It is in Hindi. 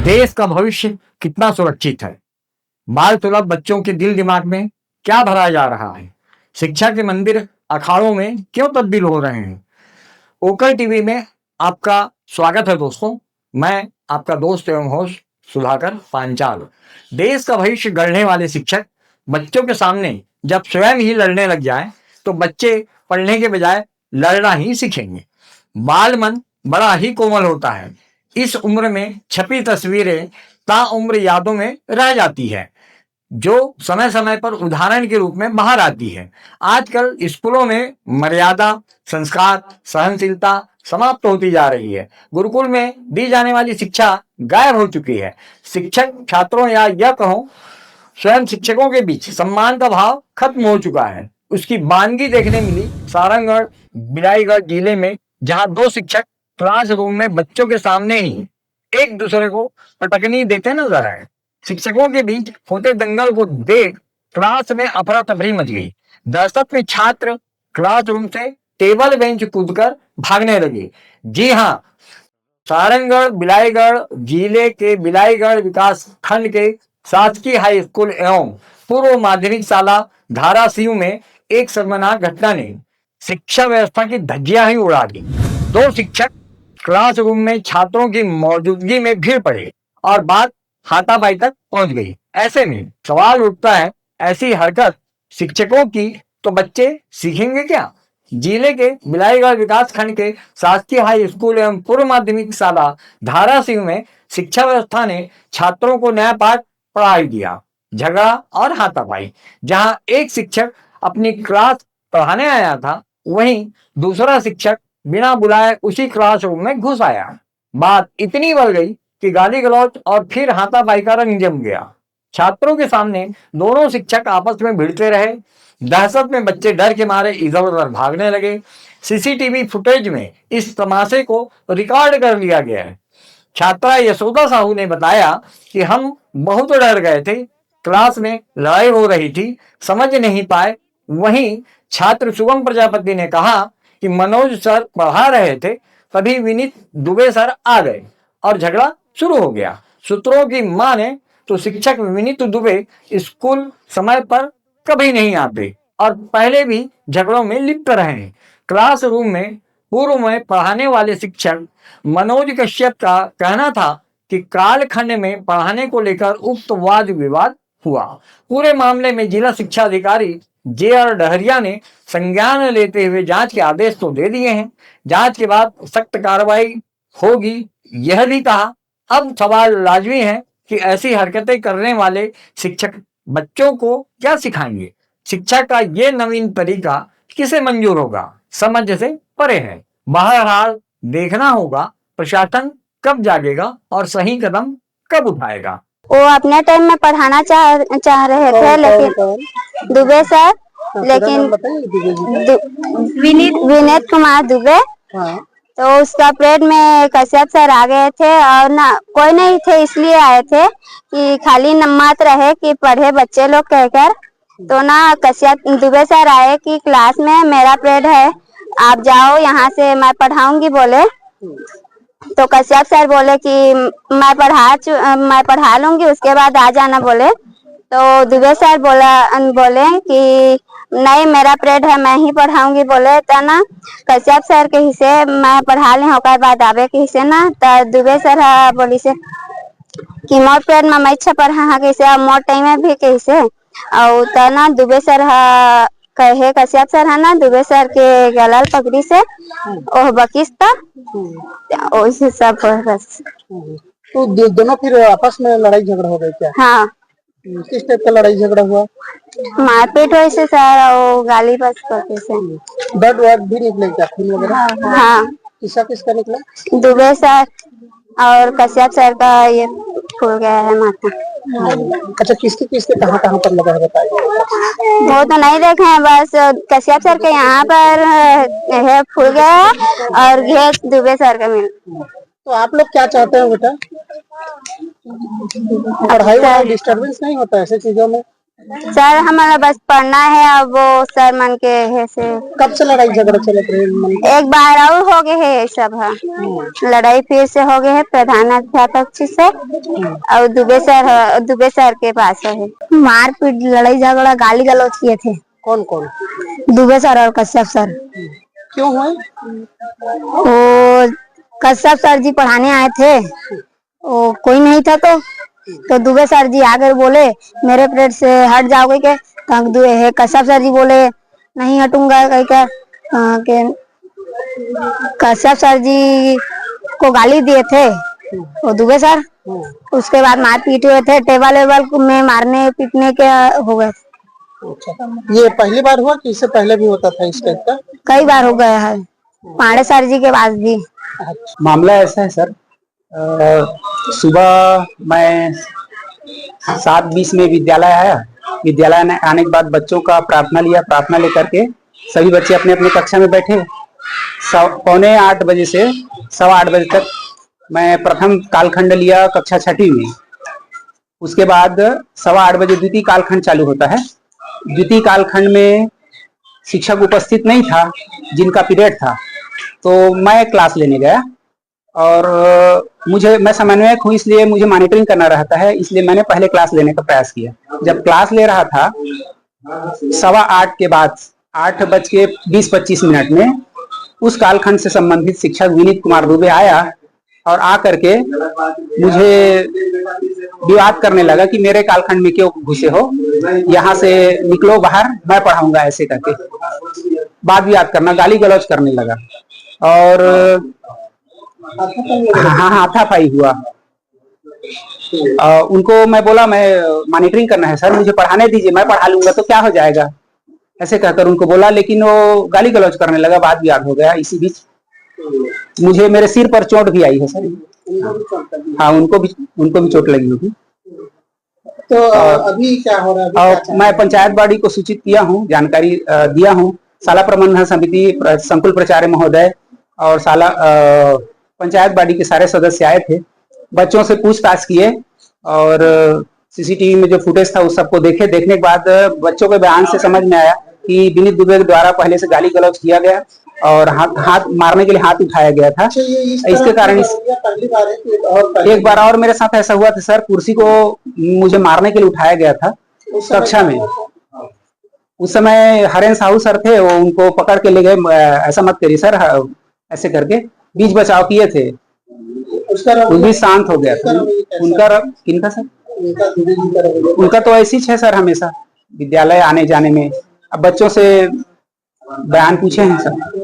देश का भविष्य कितना सुरक्षित है? बाल सुलभ बच्चों के दिल दिमाग में क्या भराया जा रहा है? शिक्षा के मंदिर अखाड़ों में क्यों तब्दील हो रहे हैं? ओकर टीवी में आपका स्वागत है दोस्तों। मैं आपका दोस्त एवं होस्ट सुधाकर पांचाल। देश का भविष्य गढ़ने वाले शिक्षक बच्चों के सामने जब स्वयं ही लड़ने लग जाए तो बच्चे पढ़ने के बजाय लड़ना ही सीखेंगे। बाल मन बड़ा ही कोमल होता है। इस उम्र में छपी तस्वीरें ताउम्र यादों में रह जाती है, जो समय समय पर उदाहरण के रूप में बाहर आती है। आजकल स्कूलों में मर्यादा, संस्कार, सहनशीलता समाप्त होती जा रही है। गुरुकुल में दी जाने वाली शिक्षा गायब हो चुकी है। शिक्षक छात्रों या यह कहो स्वयं शिक्षकों के बीच सम्मान का भाव खत्म हो चुका है। उसकी बानगी देखने मिली सारंगगढ़ बिलाईगढ़ जिले में, जहां दो शिक्षक क्लासरूम में बच्चों के सामने ही एक दूसरे को पटकनी देते नजर आए। शिक्षकों के बीच होते दंगल को देख क्लास में अफरा तफरी मच गई। दहशत में छात्र क्लासरूम से टेबल बेंच कूदकर भागने लगे। जी हाँ, सारंगगढ़ बिलाईगढ़ जिले के बिलाईगढ़ विकास खंड के शासकीय हाई स्कूल एवं पूर्व माध्यमिक शाला धाराशिव में एक शर्मनाक घटना ने शिक्षा व्यवस्था की धज्जियां ही उड़ा दी। दो शिक्षक क्लासरूम में छात्रों की मौजूदगी में भीड़ पड़े और बात हाथापाई तक पहुंच गई। ऐसे में सवाल उठता है, ऐसी हरकत शिक्षकों की तो बच्चे सीखेंगे क्या? जिले के बिलाईगढ़ विकास खंड के शासकीय हाई स्कूल एवं पूर्व माध्यमिक शाला धाराशिव में शिक्षा व्यवस्था ने छात्रों को नया पाठ पढ़ाई दिया। झगड़ा और हाथापाई। जहां एक शिक्षक अपनी क्लास पढ़ाने आया था, वहीं दूसरा शिक्षक बिना बुलाए उसी क्लासरूम में घुस आया। बात इतनी बढ़ गई कि गाली गलौज और फिर हाथापाई का रंग जम गया। छात्रों के सामने दोनों शिक्षक आपस में भिड़ते रहे। दहशत में बच्चे डर के मारे इधर उधर भागने लगे। सीसीटीवी फुटेज में इस तमाशे को रिकॉर्ड कर लिया गया है। छात्रा यशोदा साहू ने बताया कि हम बहुत डर गए थे, क्लास में लड़ाई हो रही थी, समझ नहीं पाए। वहीं छात्र शुभम प्रजापति ने कहा कि मनोज सर पढ़ा रहे थे, तभी विनीत दुबे सर आ गए और झगड़ा शुरू हो गया। सूत्रों की माने तो शिक्षक विनीत दुबे स्कूल समय पर कभी नहीं आते और पहले भी झगड़ों में लिप्त रहे हैं। क्लासरूम में पूर्व में पढ़ाने वाले शिक्षक मनोज कश्यप का कहना था कि कालखंड में पढ़ाने को लेकर उक्त वाद विवाद हुआ। पूरे मामले में जिला शिक्षा अधिकारी जे.आर. डहरिया ने संज्ञान लेते हुए जांच के आदेश तो दे दिए हैं। जांच के बाद सख्त कार्रवाई होगी, यह भी कहा। अब सवाल लाजमी है कि ऐसी हरकतें करने वाले शिक्षक बच्चों को क्या सिखाएंगे? शिक्षा का ये नवीन तरीका किसे मंजूर होगा, समझ से परे है। बहरहाल देखना होगा प्रशासन कब जागेगा और सही कदम कब उठाएगा। वो अपने टाइम में पढ़ाना चाह रहे थे, लेकिन दुबे सर, लेकिन विनीत कुमार दुबे, तो उसका परेड में कश्यप सर आ गए थे और ना कोई नहीं थे, इसलिए आए थे कि खाली नम्मात रहे कि पढ़े बच्चे लोग कहकर। तो ना कश्यप दुबे सर आए कि क्लास में मेरा परेड है, आप जाओ यहाँ से, मैं पढ़ाऊंगी बोले। तो कश्यप सर बोले कि मैं पढ़ा लूंगी, उसके बाद आ जाना बोले। तो दुबे सर बोले कि नहीं, मेरा परेड है, मैं ही पढ़ाऊंगी बोले। तो ना कश्यप सर के हिस्से मैं पढ़ा ली, होकर बाद आवे के हिस्से ना, तो दुबे सर बोली से कि मोर परेड में मैं अच्छा पढ़ा कैसे, मोर टाइम में भी कैसे। और तो ना दुबे सर कहे कश्यप सर है ना, दुबे सर के गलाल पगड़ी से ओह बकिस्ता वैसे सब बस। तो दोनों फिर आपस में लड़ाई झगड़ा हो गया क्या? हाँ। किस टाइप का लड़ाई झगड़ा हुआ? मारपीट वैसे सर, और गाली बस करते से। ब्लड वर्ड भी निकले क्या, खून वगैरह? हाँ। किसका निकला? दुबे सर और कश्यप सर का ये फूल गया है माथा। अच्छा, किसके कहाँ पर लगा है बताइए? वो तो नहीं देखे हैं, बस कश्यप सर के यहाँ पर है फूल गया है और घेस दुबे सर का मिल। तो आप लोग क्या चाहते हैं बेटा? पढ़ाई में डिस्टर्बेंस नहीं होता ऐसे चीजों में? सर हमारा बस पढ़ना है, अब वो सर मन के है से कब से लड़ाई झगड़ा चलत रहे मन के? एक बार और हो गए है, सब है लड़ाई फिर से हो गए है प्रधानाध्यापक जी से और दुबे सर के पास है। मारपीट, लड़ाई झगड़ा, गाली गलौज किए थे। कौन कौन? दुबे सर और कश्यप सर। क्यों हुए? वो कश्यप सर जी पढ़ाने आए थे, वो कोई नहीं था तो दुबे सर जी आकर बोले मेरे पीरियड से हट जाओगे क्या? कश्यप सर जी बोले नहीं हटूंगा कह कर के कश्यप सर जी को गाली दिए थे वो दुबे सर। उसके बाद मारपीट हुए थे, टेबल वेबल में मारने पीटने के हो गए। अच्छा, ये पहली बार हुआ कि इससे पहले भी होता था इस टाइप का? कई बार हो गया है, पांडे सर जी के पास भी। मामला ऐसा है सर, सुबह मैं 7:20 में विद्यालय आया। विद्यालय में आने के बाद बच्चों का प्रार्थना लिया। प्रार्थना लेकर के सभी बच्चे अपने अपने कक्षा में बैठे। 7:45 बजे से 8:15 बजे तक मैं प्रथम कालखंड लिया कक्षा 6वीं में। उसके बाद 8:15 बजे द्वितीय कालखंड चालू होता है। द्वितीय कालखंड में शिक्षक उपस्थित नहीं था जिनका पीरियड था, तो मैं क्लास लेने गया और मैं समन्वयक हूँ इसलिए मुझे मॉनिटरिंग करना रहता है, इसलिए मैंने पहले क्लास लेने का प्रयास किया। जब क्लास ले रहा था 8:15 के बाद 8:20-25 में उस कालखंड से संबंधित शिक्षक विनीत कुमार दुबे आया और आकर के मुझे विवाद करने लगा कि मेरे कालखंड में क्यों घुसे हो, यहाँ से निकलो बाहर, मैं पढ़ाऊंगा, ऐसे करके बात विवाद करना, गाली गलौज करने लगा और हाँ हाथापाई हुआ। उनको मैं बोला मैं मॉनिटरिंग करना है सर, मुझे पढ़ाने दीजिए, मैं पढ़ा लूंगा तो क्या हो जाएगा, ऐसे कहकर उनको बोला, लेकिन वो गाली गलौज करने लगा, बात विवाद हो गया। इसी बीच मुझे मेरे सिर पर चोट भी आई है सर। हाँ, उनको भी चोट लगी होगी। तो अभी क्या हो रहा है? और मैं पंचायत बॉडी को सूचित किया हूँ, जानकारी दिया हूँ। शाला प्रबंधन समिति, संकुल प्राचार्य महोदय और शाला पंचायत बॉडी के सारे सदस्य आए थे, बच्चों से पूछताछ किए और सीसीटीवी में जो फुटेज था उस सबको देखे। देखने के बाद बच्चों के बयान से समझ में आया कि विनीत दुबे के द्वारा पहले से गाली गलौज किया गया और हाथ मारने के लिए हाथ उठाया गया था। इसके कारण एक बार और मेरे साथ ऐसा हुआ था सर, कुर्सी को मुझे मारने के लिए उठाया गया था कक्षा में। उस समय हरेन साहू सर थे, वो उनको पकड़ के ले गए, ऐसा मत करिए सर, ऐसे करके बीच बचाव किए थे। वो भी शांत हो गया था। उनका किनका सर? उनका तो ऐसी है सर, हमेशा विद्यालय आने जाने में। अब बच्चों से बयान पूछे हैं सर।